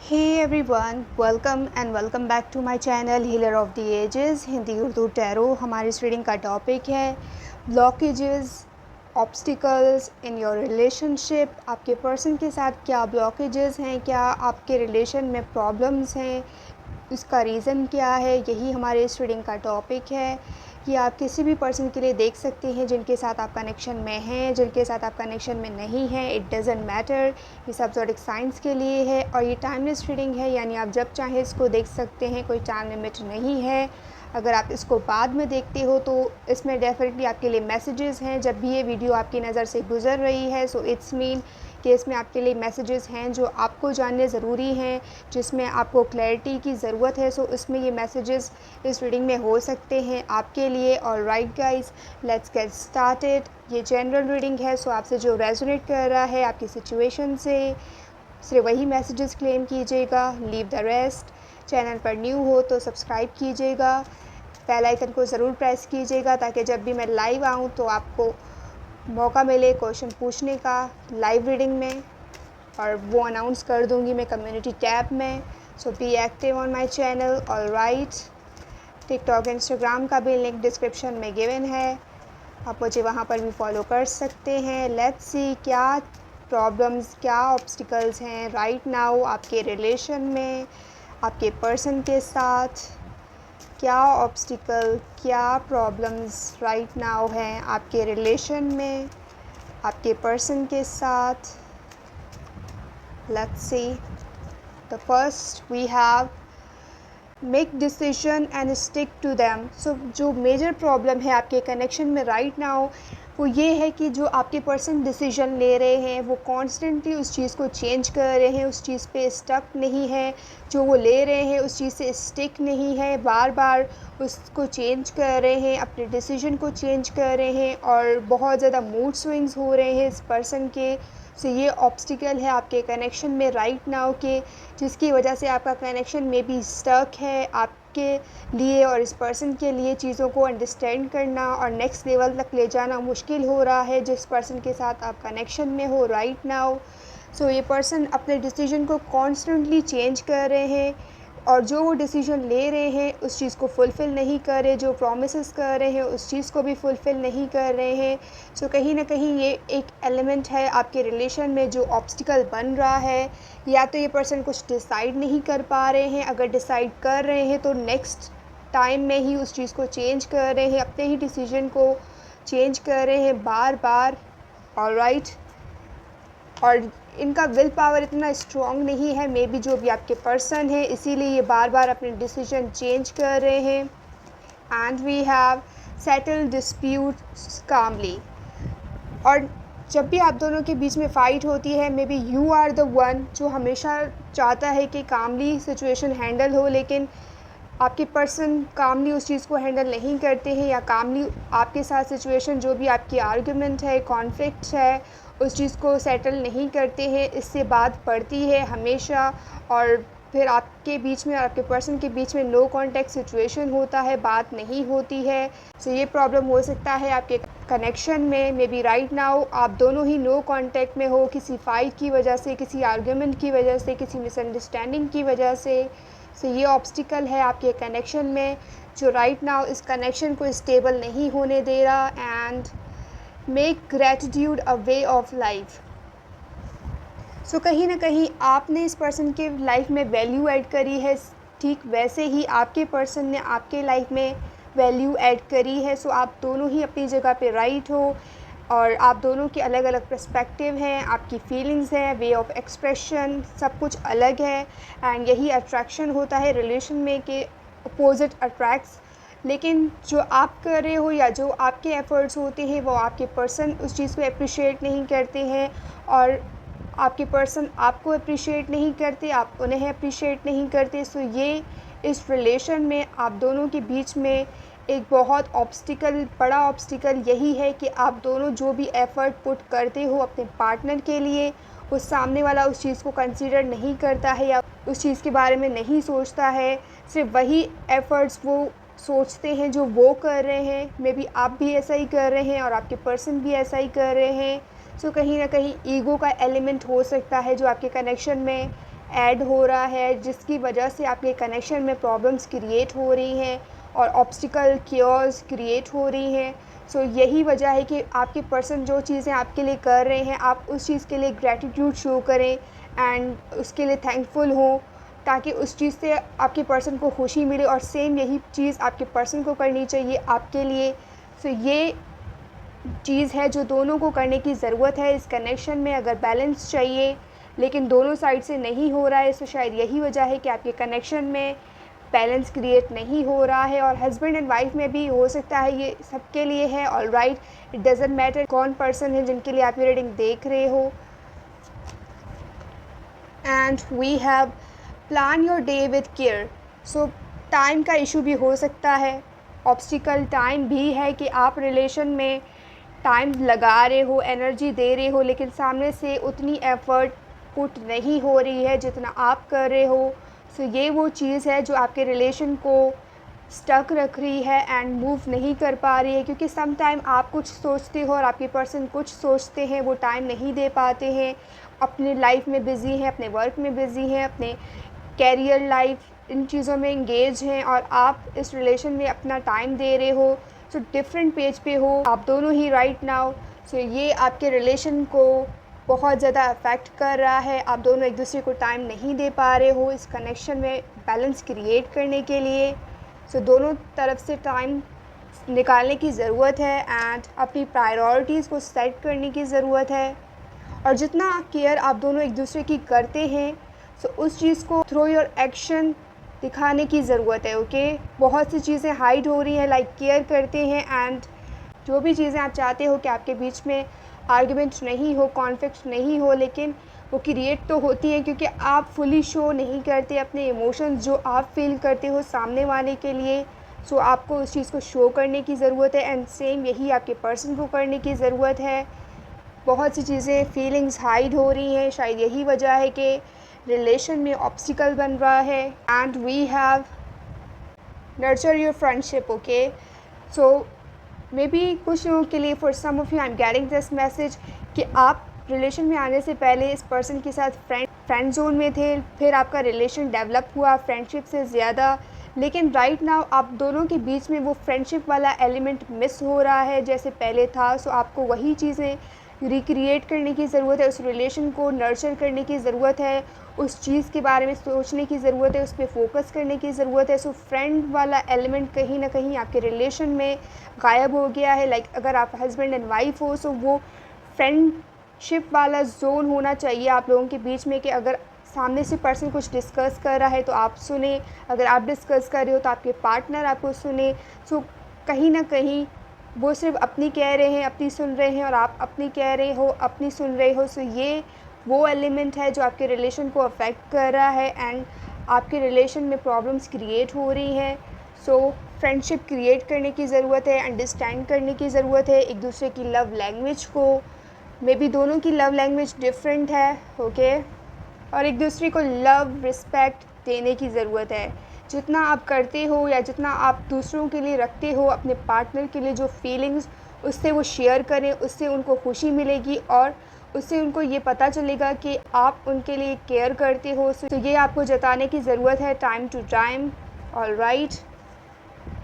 Hey everyone, welcome back to my channel Healer of the Ages Hindi Urdu tarot. हमारी इस reading का topic है blockages, obstacles in your relationship. आपके person के साथ क्या ब्लॉकेजेस हैं, क्या आपके रिलेशन में प्रॉब्लम्स हैं, इसका रीज़न क्या है, यही हमारे इस रीडिंग का टॉपिक है। कि आप किसी भी पर्सन के लिए देख सकते हैं जिनके साथ आप कनेक्शन में हैं, जिनके साथ आप कनेक्शन में नहीं हैं, इट डज़न्ट मैटर। ये सब ज़ोडिक साइंस के लिए है और ये टाइमलेस रीडिंग है, यानी आप जब चाहें इसको देख सकते हैं, कोई टाइम लिमिट नहीं है। अगर आप इसको बाद में देखते हो तो इसमें डेफिनेटली आपके लिए मैसेजेस हैं। जब भी ये वीडियो आपकी नज़र से गुज़र रही है सो इट्स मीन कि इसमें आपके लिए मैसेजेस हैं जो आपको जानने ज़रूरी हैं, जिसमें आपको क्लैरिटी की ज़रूरत है। सो इसमें ये मैसेजेस इस रीडिंग में हो सकते हैं आपके लिए। और right guys, let's get started. ये जनरल रीडिंग है, सो आपसे जो रेजोनेट कर रहा है आपकी सिचुएशन से सिर्फ वही मैसेजेस क्लेम कीजिएगा, लीव द रेस्ट। चैनल पर न्यू हो तो सब्सक्राइब कीजिएगा, बेल आइकन को ज़रूर प्रेस कीजिएगा ताकि जब भी मैं लाइव आऊँ तो आपको मौका मिले क्वेश्चन पूछने का लाइव रीडिंग में, और वो अनाउंस कर दूँगी मैं कम्युनिटी टैब में। So be active on my channel. Alright, TikTok Instagram का भी लिंक डिस्क्रिप्शन में गिवन है, आप मुझे वहाँ पर भी फॉलो कर सकते हैं। लेट्स सी क्या प्रॉब्लम्स, क्या ऑब्स्टिकल्स हैं राइट नाउ आपके रिलेशन में, आपके पर्सन के साथ। क्या ऑब्स्टिकल, क्या प्रॉब्लम्स राइट नाउ हैं आपके रिलेशन में, आपके पर्सन के साथ। Let's see. The first we have make decision and stick to them. So जो मेजर प्रॉब्लम है आपके कनेक्शन में राइट नाउ वो ये है कि जो आपके पर्सन डिसीजन ले रहे हैं वो कॉन्स्टेंटली उस चीज़ को चेंज कर रहे हैं, उस चीज़ पे स्टक नहीं है। जो वो ले रहे हैं उस चीज़ से स्टिक नहीं है, बार बार उसको चेंज कर रहे हैं, अपने डिसीजन को चेंज कर रहे हैं और बहुत ज़्यादा मूड स्विंग्स हो रहे हैं इस पर्सन के। सो ये ऑब्स्टिकल है आपके कनेक्शन में राइट नाउ के, जिसकी वजह से आपका कनेक्शन में भी स्टक है। आपके लिए और इस पर्सन के लिए चीज़ों को अंडरस्टैंड करना और नेक्स्ट लेवल तक ले जाना मुश्किल हो रहा है जिस पर्सन के साथ आप कनेक्शन में हो राइट नाउ। सो ये पर्सन अपने डिसीजन को कॉन्स्टेंटली चेंज कर रहे हैं और जो वो डिसीजन ले रहे हैं उस चीज़ को फुलफ़िल नहीं कर रहे, जो प्रॉमिसेस कर रहे हैं उस चीज़ को भी फुलफ़िल नहीं कर रहे हैं। सो कहीं ना कहीं ये एक एलिमेंट है आपके रिलेशन में जो ऑब्स्टिकल बन रहा है। या तो ये पर्सन कुछ डिसाइड नहीं कर पा रहे हैं, अगर डिसाइड कर रहे हैं तो नेक्स्ट टाइम में ही उस चीज़ को चेंज कर रहे हैं, अपने ही डिसीजन को चेंज कर रहे हैं बार बार। ऑलराइट, और इनका विल पावर इतना स्ट्रॉन्ग नहीं है, मे बी जो भी आपके पर्सन है इसीलिए ये बार बार अपने डिसीजन चेंज कर रहे हैं। And we have settle disputes calmly. और जब भी आप दोनों के बीच में फ़ाइट होती है, maybe you are the one जो हमेशा चाहता है कि कामली सिचुएशन हैंडल हो, लेकिन आपके पर्सन कामली उस चीज़ को हैंडल नहीं करते हैं, या कामली आपके साथ सिचुएशन जो भी आपकी आर्गुमेंट है, कॉन्फ्लिक्ट है, उस चीज़ को सेटल नहीं करते हैं। इससे बात पड़ती है हमेशा और फिर आपके बीच में और आपके पर्सन के बीच में नो कॉन्टैक्ट सिचुएशन होता है, बात नहीं होती है। सो ये प्रॉब्लम हो सकता है आपके कनेक्शन में। मे बी राइट नाउ आप दोनों ही नो कॉन्टैक्ट में हो किसी फ़ाइट की वजह से, किसी आर्गुमेंट की वजह से, किसी मिसअंडरस्टैंडिंग की वजह से। सो ये ऑब्स्टिकल है आपके कनेक्शन में जो राइट नाउ इस कनेक्शन को स्टेबल नहीं होने दे रहा। And make gratitude a way of life. So कहीं ना कहीं आपने इस पर्सन के लाइफ में वैल्यू ऐड करी है, ठीक वैसे ही आपके पर्सन ने आपके लाइफ में वैल्यू ऐड करी है। सो आप दोनों ही अपनी जगह पे राइट हो और आप दोनों के अलग अलग पर्सपेक्टिव हैं, आपकी फीलिंग्स हैं, वे ऑफ एक्सप्रेशन सब कुछ अलग है। एंड यही अट्रैक्शन होता है रिलेशन में कि अपोजिट अट्रैक्ट्स। लेकिन जो आप कर रहे हो या जो आपके एफ़र्ट्स होते हैं वो आपके पर्सन उस चीज़ को अप्रिशिएट नहीं करते हैं, और आपके पर्सन आपको अप्रिशिएट नहीं करते, आप उन्हें अप्रिशिएट नहीं करते। सो ये इस रिलेशन में आप दोनों के बीच में एक बहुत ऑब्स्टिकल, बड़ा ऑब्स्टिकल यही है कि आप दोनों जो भी एफ़र्ट पुट करते हो अपने पार्टनर के लिए, उस सामने वाला उस चीज़ को कंसीडर नहीं करता है या उस चीज़ के बारे में नहीं सोचता है। सिर्फ वही एफ़र्ट्स वो सोचते हैं जो वो कर रहे हैं। मे बी आप भी ऐसा ही कर रहे हैं और आपके पर्सन भी ऐसा ही कर रहे हैं। सो कहीं ना कहीं ईगो का एलिमेंट हो सकता है जो आपके कनेक्शन में ऐड हो रहा है, जिसकी वजह से आपके कनेक्शन में प्रॉब्लम्स क्रिएट हो रही हैं और ऑब्स्टिकल क्योर्स क्रिएट हो रही हैं। सो यही वजह है कि आपके पर्सन जो चीज़ें आपके लिए कर रहे हैं, आप उस चीज़ के लिए ग्रैटिट्यूड शो करें एंड उसके लिए थैंकफुल हों, ताकि उस चीज़ से आपके पर्सन को खुशी मिले और सेम यही चीज़ आपके पर्सन को करनी चाहिए आपके लिए। सो ये चीज़ है जो दोनों को करने की ज़रूरत है इस कनेक्शन में। अगर बैलेंस चाहिए लेकिन दोनों साइड से नहीं हो रहा है, तो शायद यही वजह है कि आपके कनेक्शन में बैलेंस क्रिएट नहीं हो रहा है। और हस्बैंड एंड वाइफ में भी हो सकता है, ये सबके लिए है। ऑलराइट, इट डज़ंट मैटर कौन पर्सन है जिनके लिए आप ये रीडिंग देख रहे हो। And we have plan your day with care. So time का इशू भी हो सकता है, ऑब्स्टिकल टाइम भी है कि आप रिलेशन में टाइम लगा रहे हो, एनर्जी दे रहे हो, लेकिन सामने से उतनी एफ़र्ट पुट नहीं हो रही है जितना आप कर रहे हो। सो ये वो चीज़ है जो आपके रिलेशन को स्टक रख रही है एंड मूव नहीं कर पा रही है, क्योंकि सम टाइम आप कुछ सोचते हो और आपके पर्सन कुछ सोचते हैं, वो टाइम नहीं दे पाते हैं, अपनी लाइफ में बिज़ी हैं, अपने वर्क में बिज़ी हैं, अपने कैरियर लाइफ इन चीज़ों में इंगेज हैं, और आप इस रिलेशन में अपना टाइम दे रहे हो। सो डिफरेंट पेज पे हो आप दोनों ही राइट नाउ। सो ये आपके रिलेशन को बहुत ज़्यादा अफेक्ट कर रहा है। आप दोनों एक दूसरे को टाइम नहीं दे पा रहे हो इस कनेक्शन में बैलेंस क्रिएट करने के लिए। सो दोनों तरफ से टाइम निकालने की ज़रूरत है एंड अपनी प्रायोरिटीज़ को सेट करने की ज़रूरत है। और जितना केयर आप दोनों एक दूसरे की करते हैं, सो उस चीज़ को थ्रू योर एक्शन दिखाने की ज़रूरत है। ओके, बहुत सी चीज़ें हाइड हो रही हैं, लाइक केयर करते हैं एंड जो भी चीज़ें आप चाहते हो कि आपके बीच में आर्ग्यूमेंट नहीं हो, कॉन्फ्लिक्ट नहीं हो, लेकिन वो क्रिएट तो होती हैं क्योंकि आप फुली शो नहीं करते अपने इमोशंस जो आप फील करते हो सामने वाले के लिए। सो आपको उस चीज़ को शो करने की ज़रूरत है एंड सेम यही आपके पर्सन को करने की ज़रूरत है। बहुत सी चीज़ें फीलिंग्स हाइड हो रही हैं, शायद यही वजह है कि रिलेशन में ऑब्स्टिकल बन रहा है। And we have nurture your friendship. Okay, so maybe कुछ लोगों के लिए, for some of you I am getting this message कि आप रिलेशन में आने से पहले इस पर्सन के साथ फ्रेंड जोन में थे, फिर आपका रिलेशन डेवलप हुआ फ्रेंडशिप से ज़्यादा, लेकिन राइट नाउ आप दोनों के बीच में वो फ्रेंडशिप वाला एलिमेंट मिस हो रहा है जैसे पहले था। सो आपको वही चीज़ें रिक्रिएट करने की ज़रूरत है, उस रिलेशन को नर्चर करने की ज़रूरत है, उस चीज़ के बारे में सोचने की ज़रूरत है, उस पर फोकस करने की ज़रूरत है। सो फ्रेंड वाला एलिमेंट कहीं ना कहीं आपके रिलेशन में गायब हो गया है। लाइक अगर आप हस्बैंड एंड वाइफ हो, सो वो फ्रेंडशिप वाला जोन होना चाहिए आप लोगों के बीच में कि अगर सामने से पर्सन कुछ डिस्कस कर रहा है तो आप सुने, अगर आप डिस्कस कर रहे हो तो आपके पार्टनर आपको सुने। सो कहीं ना कहीं वो सिर्फ अपनी कह रहे हैं, अपनी सुन रहे हैं, और आप अपनी कह रहे हो, अपनी सुन रहे हो। सो ये वो एलिमेंट है जो आपके रिलेशन को अफेक्ट कर रहा है एंड आपके रिलेशन में प्रॉब्लम्स क्रिएट हो रही हैं। सो फ्रेंडशिप क्रिएट करने की ज़रूरत है, अंडरस्टैंड करने की ज़रूरत है एक दूसरे की लव लैंग्वेज को। मे बी दोनों की लव लैंग्वेज डिफरेंट है, ओके, और एक दूसरे को लव रिस्पेक्ट देने की ज़रूरत है। जितना आप करते हो या जितना आप दूसरों के लिए रखते हो अपने पार्टनर के लिए जो फीलिंग्स, उससे वो शेयर करें, उससे उनको खुशी मिलेगी और उससे उनको ये पता चलेगा कि आप उनके लिए केयर करते हो। तो ये आपको जताने की ज़रूरत है time to time. Alright,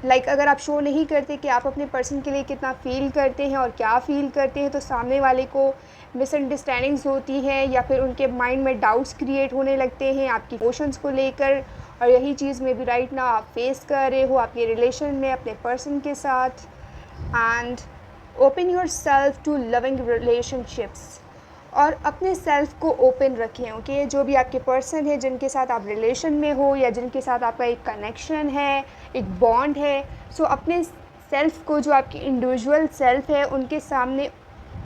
like अगर आप शो नहीं करते कि आप अपने पर्सन के लिए कितना फ़ील करते हैं और क्या फ़ील करते हैं, तो सामने वाले को मिसअंडरस्टैंडिंग्स होती हैं या फिर उनके माइंड में डाउट्स क्रिएट होने लगते हैं आपकी इमोशंस को लेकर। और यही चीज़ में भी राइट नाउ आप फेस कर रहे हो आपके रिलेशन में अपने पर्सन के साथ। And open yourself to loving relationships, और अपने सेल्फ को ओपन रखें। ओके, जो भी आपके पर्सन है जिनके साथ आप रिलेशन में हो या जिनके साथ आपका एक कनेक्शन है, एक बॉन्ड है, सो अपने सेल्फ को, जो आपकी इंडिविजुअल सेल्फ है, उनके सामने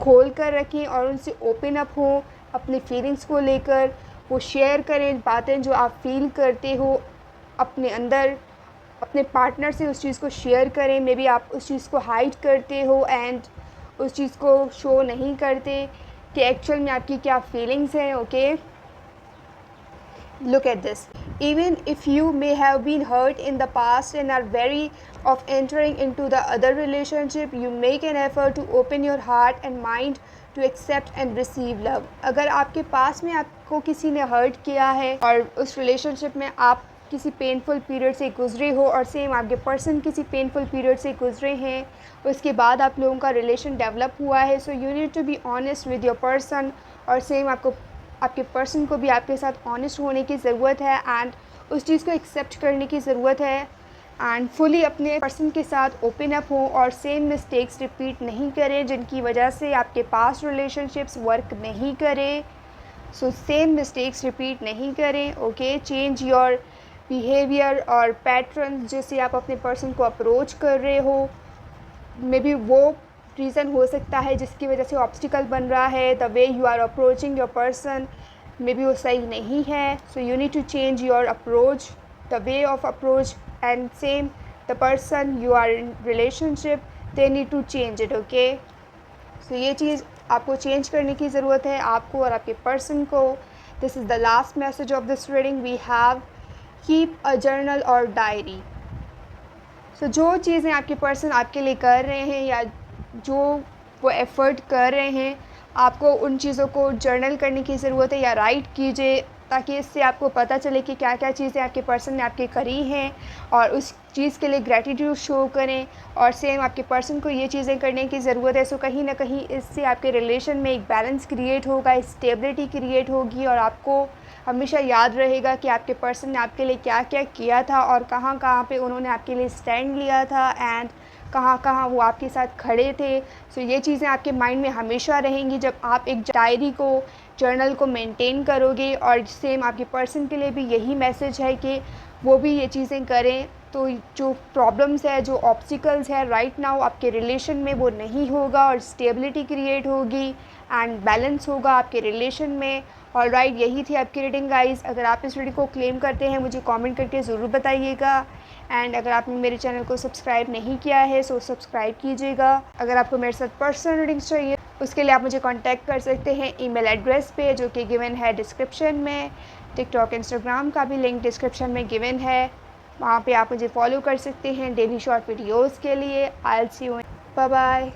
खोल कर रखें और उनसे ओपन अप हो अपनी फीलिंग्स को लेकर। वो शेयर करें बातें जो आप फील करते हो अपने अंदर, अपने पार्टनर से उस चीज़ को शेयर करें। मे बी आप उस चीज़ को हाइड करते हो एंड उस चीज़ को शो नहीं करते कि एक्चुअल में आपकी क्या फीलिंग्स हैं। Okay, look at this. Even if you may have been hurt in the past and are wary of entering into the other relationship, you make an effort to open your heart and mind to accept and receive love. अगर आपके पास में आपको किसी ने hurt किया है और उस रिलेशनशिप में आप किसी पेनफुल पीरियड से गुज़रे हो और सेम आपके पर्सन किसी पेनफुल पीरियड से गुज़रे हैं, उसके बाद आप लोगों का रिलेशन डेवलप हुआ है, so you need to be honest with your person. और सेम आपको आपके पर्सन को भी आपके साथ ऑनेस्ट होने की ज़रूरत है एंड उस चीज़ को एक्सेप्ट करने की ज़रूरत है एंड फुली अपने पर्सन के साथ ओपन अप हो और सेम मिस्टेक्स रिपीट नहीं करें जिनकी वजह से आपके पास्ट रिलेशनशिप्स वर्क नहीं करें। सो सेम मिस्टेक्स रिपीट नहीं करें। ओके, चेंज योर बिहेवियर और पैटर्न जैसे आप अपने पर्सन को अप्रोच कर रहे हो। मे बी वो रीज़न हो सकता है जिसकी वजह से ऑब्स्टिकल बन रहा है। The way you are approaching your person may be वो सही नहीं है। So you need to change your approach, the way of approach and same the person you are in relationship they need to change it. Okay, so ये चीज़ आपको change करने की ज़रूरत है, आपको और आपके पर्सन को। This is the last message of this reading. We have keep a journal और डायरी। सो जो चीज़ें आपके पर्सन आपके लिए कर रहे हैं या जो वो एफ़र्ट कर रहे हैं, आपको उन चीज़ों को जर्नल करने की ज़रूरत है या राइट कीजिए, ताकि इससे आपको पता चले कि क्या क्या चीज़ें आपके पर्सन ने आपके करी हैं और उस चीज़ के लिए ग्रैटिट्यूड शो करें। और सेम आपके पर्सन को ये चीज़ें करने की ज़रूरत है। सो कहीं ना कहीं इससे आपके रिलेशन में एक बैलेंस क्रिएट होगा, स्टेबिलिटी क्रिएट होगी और आपको हमेशा याद रहेगा कि आपके पर्सन ने आपके लिए क्या क्या किया था और कहाँ कहाँ पे उन्होंने आपके लिए स्टैंड लिया था एंड कहाँ कहाँ वो आपके साथ खड़े थे। सो ये चीज़ें आपके माइंड में हमेशा रहेंगी जब आप एक डायरी को, जर्नल को मेंटेन करोगे। और सेम आपके पर्सन के लिए भी यही मैसेज है कि वो भी ये चीज़ें करें, तो जो प्रॉब्लम्स है, जो ऑब्स्टिकल्स है राइट नाउ आपके रिलेशन में, वो नहीं होगा और स्टेबिलिटी क्रिएट होगी एंड बैलेंस होगा आपके रिलेशन में। और राइट, यही थी आपकी रीडिंग गाइस। अगर आप इस रीडिंग को क्लेम करते हैं मुझे कमेंट करके ज़रूर बताइएगा एंड अगर आपने मेरे चैनल को सब्सक्राइब नहीं किया है सो सब्सक्राइब कीजिएगा। अगर आपको मेरे साथ पर्सनल रीडिंग्स चाहिए उसके लिए आप मुझे कांटेक्ट कर सकते हैं ईमेल एड्रेस पे जो कि गिवन है डिस्क्रिप्शन में। टिकटॉक, इंस्टाग्राम का भी लिंक डिस्क्रिप्शन में गिवन है, वहाँ पे आप मुझे फॉलो कर सकते हैं डेली शॉर्ट वीडियोज़ के लिए। I will see you, bye bye.